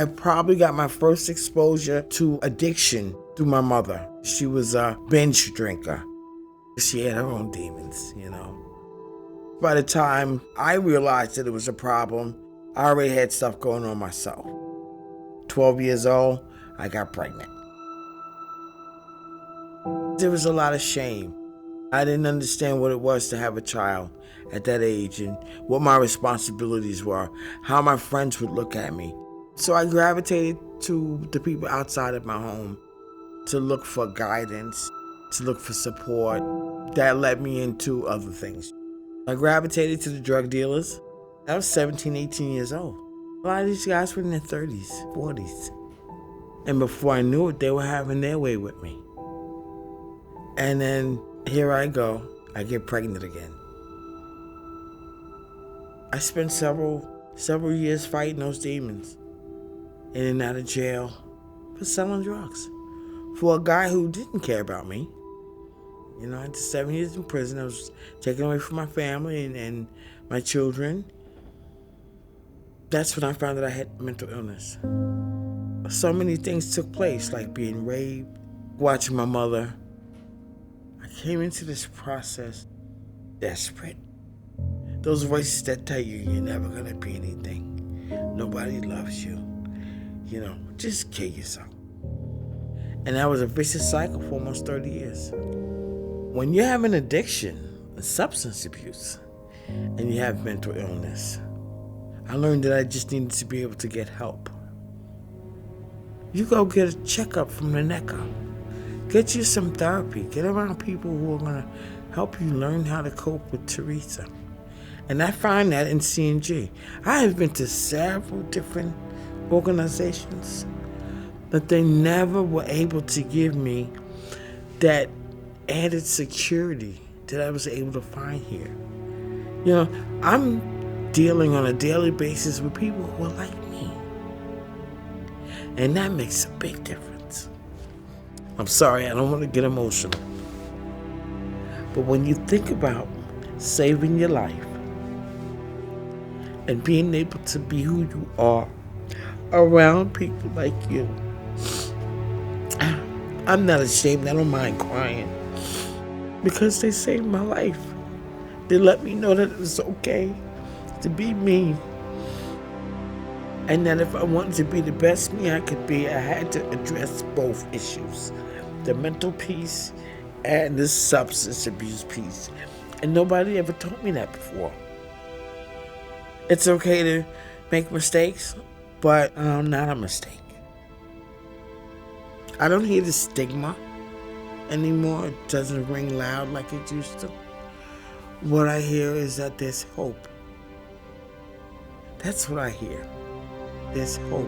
I probably got my first exposure to addiction through my mother. She was a binge drinker. She had her own demons, you know. By the time I realized that it was a problem, I already had stuff going on myself. 12 years old, I got pregnant. There was a lot of shame. I didn't understand what it was to have a child at that age and what my responsibilities were, how my friends would look at me. So I gravitated to the people outside of my home to look for guidance, to look for support. That led me into other things. I gravitated to the drug dealers. I was 17, 18 years old. A lot of these guys were in their 30s, 40s. And before I knew it, they were having their way with me. And then here I go. I get pregnant again. I spent several years fighting those demons. In and out of jail for selling drugs. For a guy who didn't care about me. You know, after 7 years in prison, I was taken away from my family and my children. That's when I found that I had mental illness. So many things took place, like being raped, watching my mother. I came into this process desperate. Those voices that tell you you're never gonna be anything. Nobody loves you. You know, just kill yourself. And that was a vicious cycle for almost 30 years. When you have an addiction, a substance abuse, and you have mental illness, I learned that I just needed to be able to get help. You go get a checkup from the neck up. Get you some therapy. Get around people who are going to help you learn how to cope with Theresa. And I find that in CNG. I have been to several different organizations, but they never were able to give me that added security that I was able to find here. You know, I'm dealing on a daily basis with people who are like me. And that makes a big difference. I'm sorry, I don't want to get emotional. But when you think about saving your life and being able to be who you are around people like you, I'm not ashamed. I don't mind crying because they saved my life. They let me know that it's okay to be me, and that if I wanted to be the best me I could be, I had to address both issues, the mental piece and the substance abuse piece. And nobody ever told me that before. It's okay to make mistakes, but I'm not a mistake. I don't hear the stigma anymore. It doesn't ring loud like it used to. What I hear is that there's hope. That's what I hear. There's hope.